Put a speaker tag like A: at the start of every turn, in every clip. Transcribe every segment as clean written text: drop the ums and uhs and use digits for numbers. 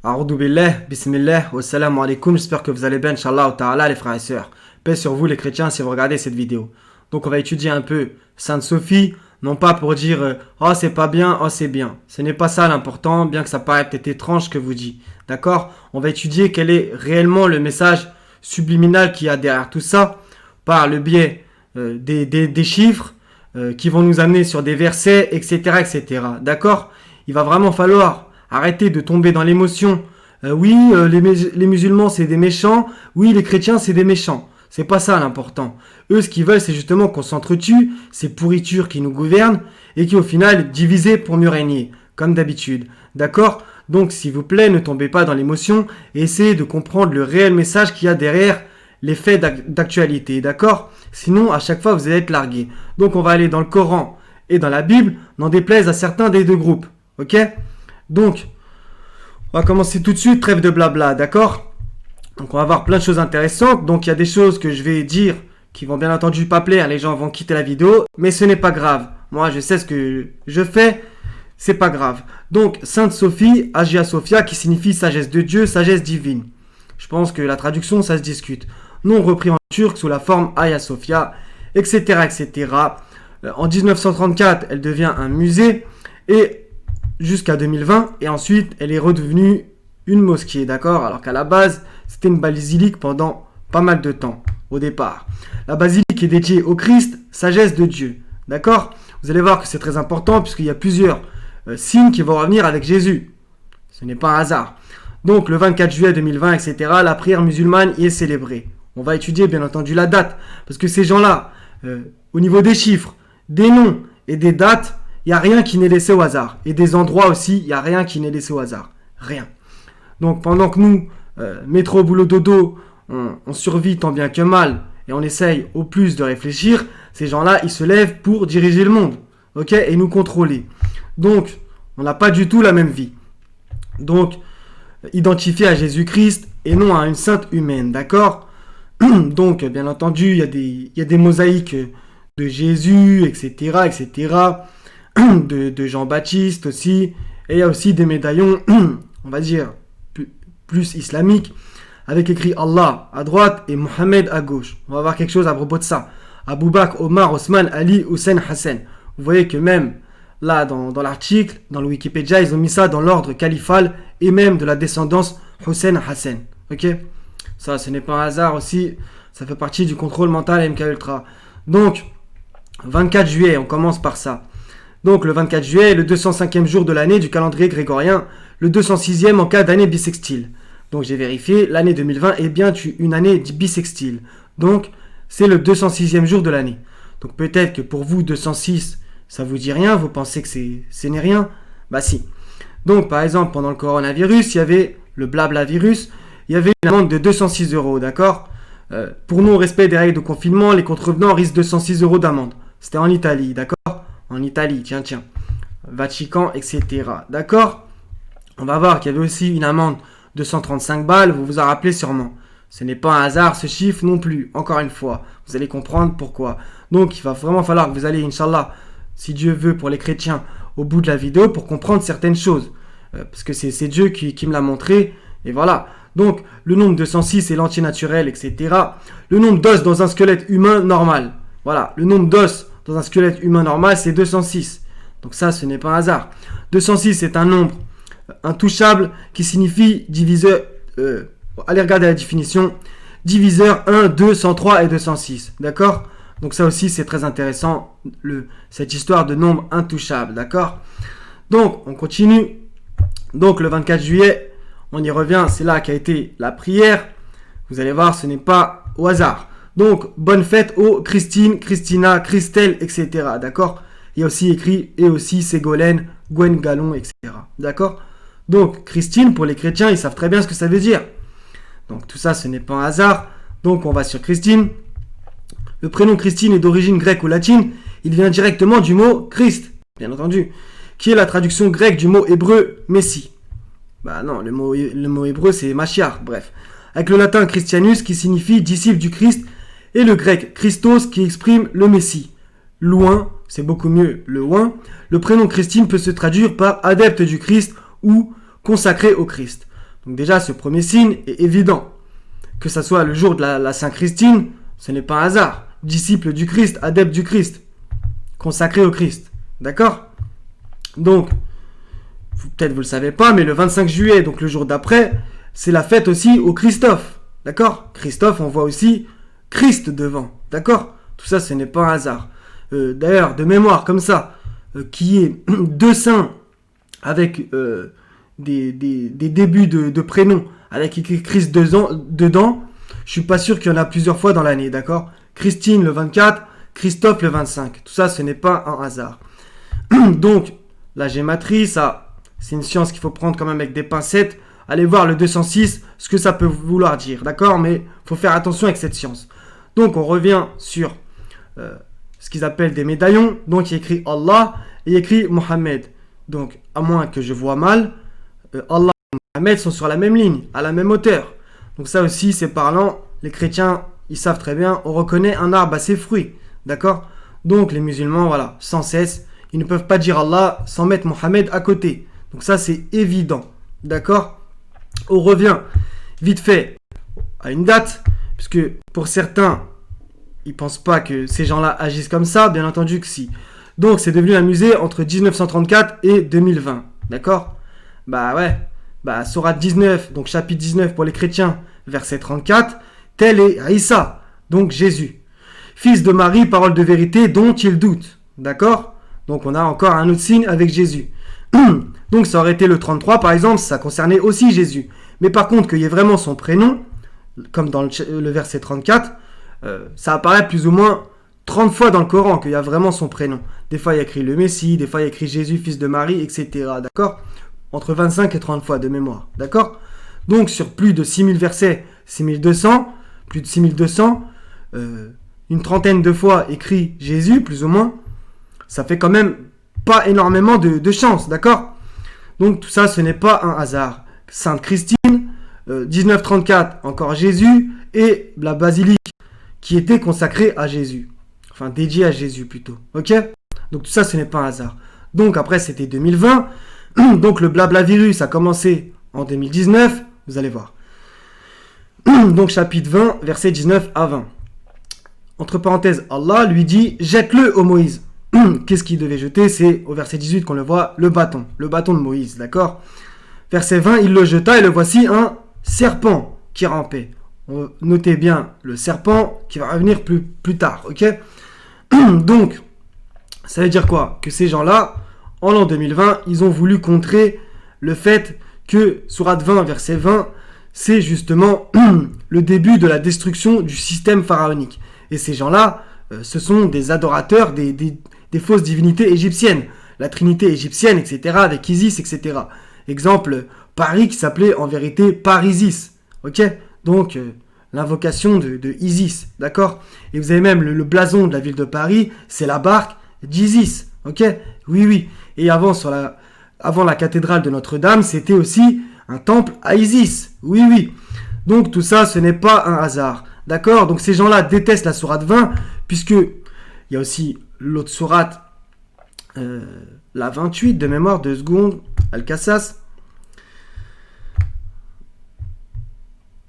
A: A'oudou billah, bismillah, wassalamu alaikum, j'espère que vous allez bien, Inch'Allah ta'ala les frères et sœurs. Paix sur vous les chrétiens si vous regardez cette vidéo. Donc on va étudier un peu Sainte Sophie, non pas pour dire oh c'est pas bien, oh c'est bien. Ce n'est pas ça l'important, bien que ça paraît peut-être étrange ce que vous dit. D'accord? On va étudier quel est réellement le message subliminal qu'il y a derrière tout ça, par le biais des chiffres qui vont nous amener sur des versets, etc. etc. D'accord? Il va vraiment falloir arrêtez de tomber dans l'émotion. Les musulmans, c'est des méchants. Oui, les chrétiens, c'est des méchants. C'est pas ça l'important. Eux, ce qu'ils veulent, c'est justement qu'on s'entretue, ces pourritures qui nous gouvernent, et qui, au final, divisent pour mieux régner, comme d'habitude. D'accord? Donc, s'il vous plaît, ne tombez pas dans l'émotion, et essayez de comprendre le réel message qu'il y a derrière les faits d'actualité. D'accord? Sinon, à chaque fois, vous allez être largué. Donc, on va aller dans le Coran et dans la Bible, n'en déplaise à certains des deux groupes. Ok? Donc, on va commencer tout de suite, trêve de blabla, d'accord? Donc, on va voir plein de choses intéressantes. Donc, il y a des choses que je vais dire qui vont bien entendu pas plaire. Les gens vont quitter la vidéo, mais ce n'est pas grave. Moi, je sais ce que je fais, c'est pas grave. Donc, Sainte Sophie, Hagia Sophia, qui signifie sagesse de Dieu, sagesse divine. Je pense que la traduction, ça se discute. Nom repris en turc sous la forme Hagia Sophia, etc., etc. En 1934, elle devient un musée et jusqu'à 2020, et ensuite elle est redevenue une mosquée, d'accord? Alors qu'à la base, c'était une basilique pendant pas mal de temps, au départ. La basilique est dédiée au Christ, sagesse de Dieu, d'accord? Vous allez voir que c'est très important, puisqu'il y a plusieurs signes qui vont revenir avec Jésus. Ce n'est pas un hasard. Donc, le 24 juillet 2020, etc., la prière musulmane y est célébrée. On va étudier, bien entendu, la date, parce que ces gens-là, au niveau des chiffres, des noms et des dates, il n'y a rien qui n'est laissé au hasard. Et des endroits aussi, il n'y a rien qui n'est laissé au hasard. Rien. Donc pendant que nous, métro, boulot, dodo, on survit tant bien que mal, et on essaye au plus de réfléchir, ces gens-là, ils se lèvent pour diriger le monde. Ok? Et nous contrôler. Donc, on n'a pas du tout la même vie. Donc, identifié à Jésus-Christ et non à une sainte humaine. D'accord? Donc, bien entendu, il y a des mosaïques de Jésus, etc., etc., de Jean-Baptiste aussi, et il y a aussi des médaillons, on va dire, plus islamiques, avec écrit Allah à droite et Mohammed à gauche. On va voir quelque chose à propos de ça. Abou Bakr, Omar, Osman, Ali, Hussein, Hassan. Vous voyez que même là, dans l'article, dans le Wikipédia, ils ont mis ça dans l'ordre califal et même de la descendance Hussein, Hassan. Ok? Ça, ce n'est pas un hasard aussi, ça fait partie du contrôle mental MK Ultra. Donc, 24 juillet, on commence par ça. Donc le 24 juillet est le 205e jour de l'année du calendrier grégorien, le 206e en cas d'année bissextile. Donc j'ai vérifié, l'année 2020 est bien une année bissextile. Donc c'est le 206e jour de l'année. Donc peut-être que pour vous 206, ça vous dit rien, vous pensez que ce n'est rien? Bah si. Donc par exemple pendant le coronavirus, il y avait le blabla virus, il y avait une amende de 206 €, d'accord? Pour non-respect des règles de confinement, les contrevenants risquent 206 € d'amende. C'était en Italie, d'accord? En Italie, tiens. Vatican, etc. D'accord? On va voir qu'il y avait aussi une amende de 135 balles, vous vous en rappelez sûrement. Ce n'est pas un hasard ce chiffre non plus, encore une fois. Vous allez comprendre pourquoi. Donc il va vraiment falloir que vous allez, Inch'Allah, si Dieu veut pour les chrétiens, au bout de la vidéo pour comprendre certaines choses. Parce que c'est Dieu qui me l'a montré, et voilà. Donc le nombre de 106 est l'entier naturel, etc. Le nombre d'os dans un squelette humain normal. Voilà, le nombre d'os dans un squelette humain normal, c'est 206. Donc ça, ce n'est pas un hasard. 206 est un nombre intouchable qui signifie diviseur... allez regarder la définition. Diviseur 1, 2, 103 et 206. D'accord? Donc ça aussi, c'est très intéressant, cette histoire de nombre intouchable. D'accord? Donc, on continue. Donc, le 24 juillet, on y revient. C'est là qu'a été la prière. Vous allez voir, ce n'est pas au hasard. Donc, bonne fête aux Christine, Christina, Christelle, etc. D'accord? Il y a aussi écrit, et aussi Ségolène, Gwen Gallon, etc. D'accord? Donc, Christine, pour les chrétiens, ils savent très bien ce que ça veut dire. Donc, tout ça, ce n'est pas un hasard. Donc, on va sur Christine. Le prénom Christine est d'origine grecque ou latine. Il vient directement du mot Christ, bien entendu, qui est la traduction grecque du mot hébreu Messie. Bah non, le mot hébreu, c'est Mashiach, bref. Avec le latin Christianus, qui signifie disciple du Christ, et le grec Christos qui exprime le Messie. Loin, c'est beaucoup mieux le oin. Le prénom Christine peut se traduire par adepte du Christ ou consacré au Christ. Donc déjà, ce premier signe est évident. Que ça soit le jour de la Saint-Christine, ce n'est pas un hasard. Disciple du Christ, adepte du Christ, consacré au Christ. D'accord? Donc, peut-être vous ne le savez pas, mais le 25 juillet, donc le jour d'après, c'est la fête aussi au Christophe. D'accord? Christophe, on voit aussi Christ devant. D'accord? Tout ça, ce n'est pas un hasard. D'ailleurs, de mémoire, comme ça, qui est deux saints avec des débuts de prénoms avec écrit Christ dedans, je suis pas sûr qu'il y en a plusieurs fois dans l'année, d'accord? Christine le 24, Christophe le 25. Tout ça, ce n'est pas un hasard. Donc, la gématrie, ça, c'est une science qu'il faut prendre quand même avec des pincettes. Allez voir le 206, ce que ça peut vouloir dire, d'accord? Mais il faut faire attention avec cette science. Donc, on revient sur ce qu'ils appellent des médaillons. Donc, il y a écrit Allah et il y a écrit Mohammed. Donc, à moins que je vois mal, Allah et Mohammed sont sur la même ligne, à la même hauteur. Donc ça aussi, c'est parlant. Les chrétiens, ils savent très bien, on reconnaît un arbre à ses fruits. D'accord? Donc, les musulmans, voilà, sans cesse, ils ne peuvent pas dire Allah sans mettre Mohammed à côté. Donc ça, c'est évident. D'accord? On revient vite fait à une date, puisque pour certains, ils ne pensent pas que ces gens-là agissent comme ça, bien entendu que si. Donc c'est devenu un musée entre 1934 et 2020. D'accord? Bah ouais. Bah Sourate 19, donc chapitre 19 pour les chrétiens, verset 34. Tel est Isa, donc Jésus. Fils de Marie, parole de vérité dont ils doutent. D'accord? Donc on a encore un autre signe avec Jésus. Donc ça aurait été le 33 par exemple, ça concernait aussi Jésus. Mais par contre qu'il y ait vraiment son prénom, comme dans le verset 34, ça apparaît plus ou moins 30 fois dans le Coran qu'il y a vraiment son prénom. Des fois il y a écrit le Messie, des fois il y a écrit Jésus, fils de Marie, etc. D'accord? Entre 25 et 30 fois de mémoire. D'accord? Donc sur plus de 6000 versets, 6200, plus de 6200, une trentaine de fois écrit Jésus, plus ou moins, ça fait quand même pas énormément de chance. D'accord? Donc tout ça, ce n'est pas un hasard. Sainte Christine, 1934, encore Jésus, et la basilique qui était consacrée à Jésus. Enfin, dédiée à Jésus plutôt. Ok? Donc tout ça, ce n'est pas un hasard. Donc après, c'était 2020. Donc le blabla virus a commencé en 2019. Vous allez voir. Donc chapitre 20, versets 19 à 20. Entre parenthèses, Allah lui dit, jette-le au Moïse. Qu'est-ce qu'il devait jeter? C'est au verset 18 qu'on le voit, le bâton de Moïse, d'accord? Verset 20, il le jeta et le voici un serpent qui rampait. Notez bien le serpent qui va revenir plus tard, ok? Donc, ça veut dire quoi? Que ces gens-là, en l'an 2020, ils ont voulu contrer le fait que Sourate 20, verset 20, c'est justement le début de la destruction du système pharaonique. Et ces gens-là, ce sont des adorateurs des fausses divinités égyptiennes, la trinité égyptienne, etc., avec Isis, etc. Exemple, Paris qui s'appelait en vérité Parisis, ok? Donc, l'invocation de Isis, d'accord? Et vous avez même le blason de la ville de Paris, c'est la barque d'Isis, ok? Oui. Et avant la cathédrale de Notre-Dame, c'était aussi un temple à Isis, oui. Donc tout ça, ce n'est pas un hasard, d'accord? Donc ces gens-là détestent la sourate 20, puisque il y a aussi l'autre sourate, la 28 de mémoire, 2 secondes, Al-Qassas.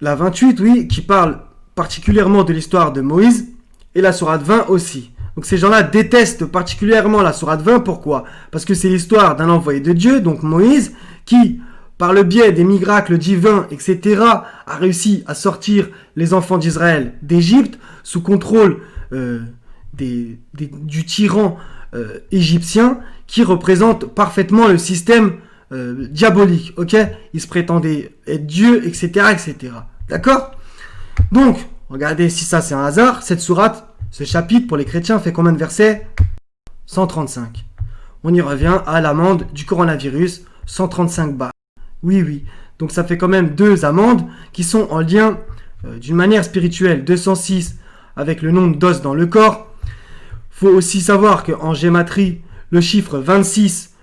A: La 28, oui, qui parle particulièrement de l'histoire de Moïse, et la sourate 20 aussi. Donc ces gens-là détestent particulièrement la sourate 20, pourquoi? Parce que c'est l'histoire d'un envoyé de Dieu, donc Moïse, qui, par le biais des miracles divins, etc., a réussi à sortir les enfants d'Israël d'Égypte, sous contrôle du tyran égyptien, qui représente parfaitement le système diabolique, ok? Il se prétendait être Dieu, etc., etc. D'accord? Donc, regardez si ça c'est un hasard, cette sourate, ce chapitre pour les chrétiens fait combien de versets? 135. On y revient à l'amende du coronavirus, 135 balles. Oui. Donc ça fait quand même 2 amendes qui sont en lien d'une manière spirituelle. 206 avec le nombre d'os dans le corps. Faut aussi savoir qu'en gématrie, le chiffre 26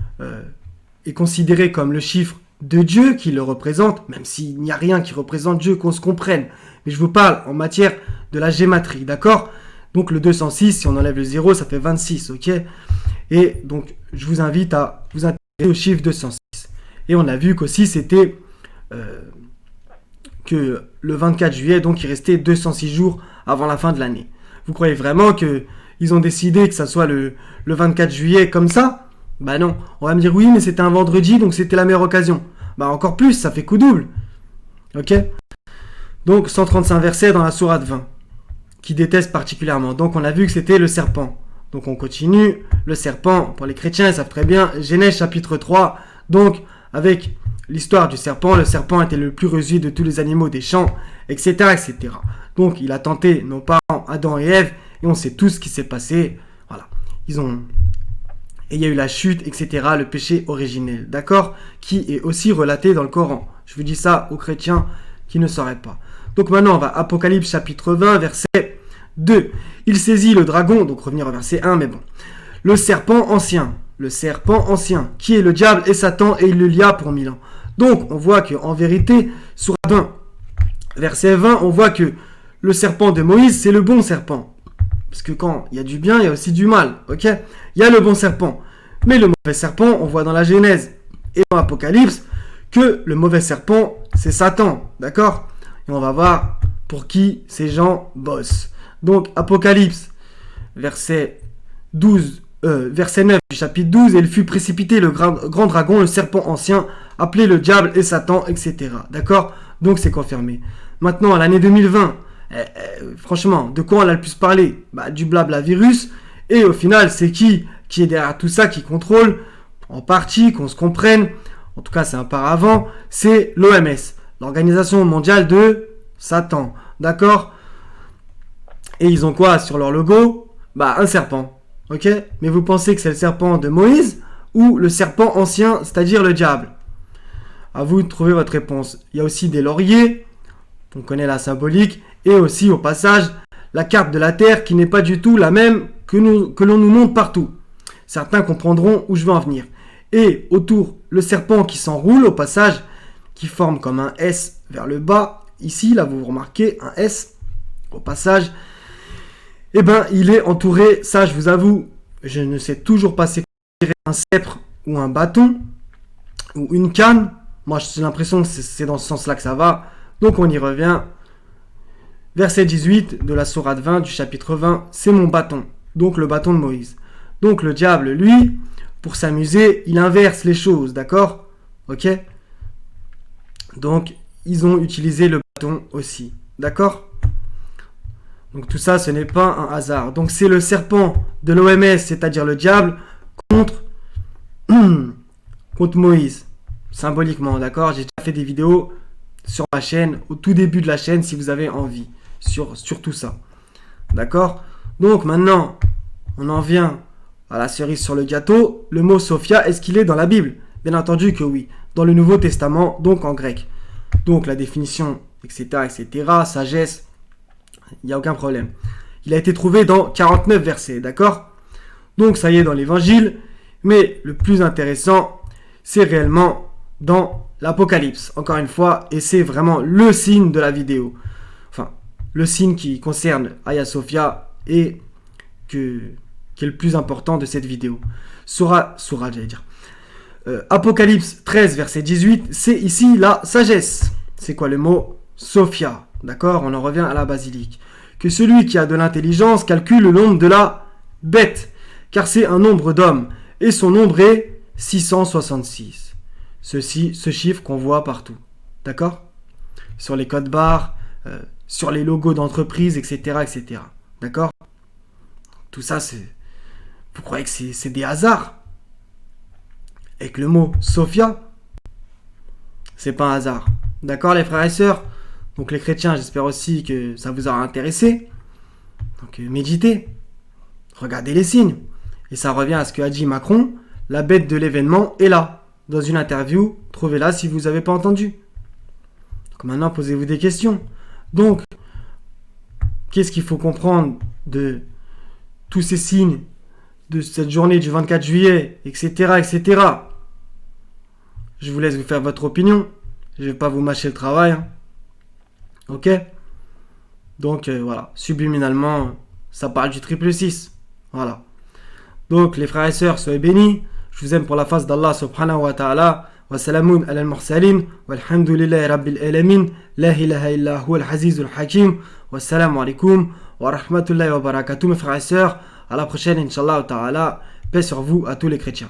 A: est considéré comme le chiffre de Dieu qui le représente, même s'il n'y a rien qui représente Dieu, qu'on se comprenne. Mais je vous parle en matière de la gématrie, d'accord? Donc le 206, si on enlève le 0, ça fait 26, ok? Et donc je vous invite à vous intéresser au chiffre 206. Et on a vu qu'aussi c'était que le 24 juillet, donc il restait 206 jours avant la fin de l'année. Vous croyez vraiment qu'ils ont décidé que ça soit le 24 juillet comme ça? Bah non, on va me dire oui, mais c'était un vendredi, donc c'était la meilleure occasion. Bah encore plus, ça fait coup double. Ok? Donc 135 versets dans la sourate 20, qui détestent particulièrement. Donc on a vu que c'était le serpent. Donc on continue, le serpent, pour les chrétiens, ils savent très bien, Genèse chapitre 3, donc avec l'histoire du serpent, le serpent était le plus rusé de tous les animaux des champs, etc., etc. Donc il a tenté nos parents Adam et Ève, et on sait tout ce qui s'est passé. Voilà, et il y a eu la chute, etc., le péché originel, d'accord, qui est aussi relaté dans le Coran. Je vous dis ça aux chrétiens qui ne sauraient pas. Donc maintenant, on va à Apocalypse chapitre 20, verset 2. Il saisit le dragon, donc revenir au verset 1, mais bon. Le serpent ancien, qui est le diable et Satan, et il le lia pour 1000 ans. Donc, on voit qu'en vérité, sur 20, verset 20, on voit que le serpent de Moïse, c'est le bon serpent. Parce que quand il y a du bien, il y a aussi du mal, ok? Il y a le bon serpent. Mais le mauvais serpent, on voit dans la Genèse et dans l'Apocalypse que le mauvais serpent, c'est Satan, d'accord? Et on va voir pour qui ces gens bossent. Donc, Apocalypse, verset 9 du chapitre 12, et il fut précipité le grand dragon, le serpent ancien, appelé le diable et Satan, etc. D'accord? Donc, c'est confirmé. Maintenant, à l'année 2020, franchement, de quoi on a le plus parlé? Bah, du blabla virus. Et au final, c'est qui est derrière tout ça, qui contrôle, en partie, qu'on se comprenne, en tout cas c'est un paravent, c'est l'OMS, l'Organisation mondiale de Satan, d'accord? Et ils ont quoi sur leur logo? Bah, un serpent, ok? Mais vous pensez que c'est le serpent de Moïse ou le serpent ancien, c'est-à-dire le diable? À vous de trouver votre réponse. Il y a aussi des lauriers, on connaît la symbolique, et aussi au passage la carte de la Terre qui n'est pas du tout la même que l'on nous montre partout. Certains comprendront où je veux en venir. Et autour, le serpent qui s'enroule au passage, qui forme comme un S vers le bas. Ici, là, vous remarquez un S au passage. Eh ben, il est entouré, ça je vous avoue, je ne sais toujours pas c'est un sceptre ou un bâton ou une canne. Moi, j'ai l'impression que c'est dans ce sens-là que ça va. Donc, on y revient. Verset 18 de la sourate 20 du chapitre 20, c'est mon bâton. Donc, le bâton de Moïse. Donc, le diable, lui, pour s'amuser, il inverse les choses, d'accord? Ok? Donc, ils ont utilisé le bâton aussi, d'accord? Donc, tout ça, ce n'est pas un hasard. Donc, c'est le serpent de l'OMS, c'est-à-dire le diable, contre Moïse, symboliquement, d'accord? J'ai déjà fait des vidéos sur ma chaîne, au tout début de la chaîne, si vous avez envie, sur tout ça, d'accord? Donc, maintenant, on en vient à la cerise sur le gâteau. Le mot Sophia, est-ce qu'il est dans la Bible? Bien entendu que oui, dans le Nouveau Testament, donc en grec. Donc, la définition, etc., etc., sagesse, il n'y a aucun problème. Il a été trouvé dans 49 versets, d'accord? Donc, ça y est, dans l'Évangile. Mais le plus intéressant, c'est réellement dans l'Apocalypse, encore une fois, et c'est vraiment le signe de la vidéo. Enfin, le signe qui concerne Hagia Sophia et qui est le plus important de cette vidéo. Surah, j'allais dire. Apocalypse 13, verset 18, c'est ici la sagesse. C'est quoi le mot? Sophia, d'accord? On en revient à la basilique. Que celui qui a de l'intelligence calcule le nombre de la bête, car c'est un nombre d'hommes, et son nombre est 666. Ce chiffre qu'on voit partout, d'accord? Sur les codes barres, sur les logos d'entreprise, etc., etc., d'accord? Tout ça, vous croyez que c'est des hasards? Et que le mot Sophia, c'est pas un hasard. D'accord, les frères et sœurs? Donc les chrétiens, j'espère aussi que ça vous aura intéressé. Donc méditez, regardez les signes. Et ça revient à ce que a dit Macron, la bête de l'événement est là. Dans une interview, trouvez-la si vous n'avez pas entendu. Donc maintenant, posez-vous des questions. Donc, qu'est-ce qu'il faut comprendre de tous ces signes, de cette journée du 24 juillet, etc., etc. Je vous laisse vous faire votre opinion. Je ne vais pas vous mâcher le travail. Hein. Ok? Donc, voilà. Subliminalement, ça parle du triple 6. Voilà. Donc, les frères et sœurs, soyez bénis. Je vous aime pour la face d'Allah subhanahu wa ta'ala. وسلام على المرسلين والحمد لله رب العالمين لا إله إلا هو العزيز الحكيم والسلام عليكم ورحمة الله وبركاته mes frères et sœurs. À la prochaine, Inch'Allah ta'ala. Paix sur vous à tous les chrétiens.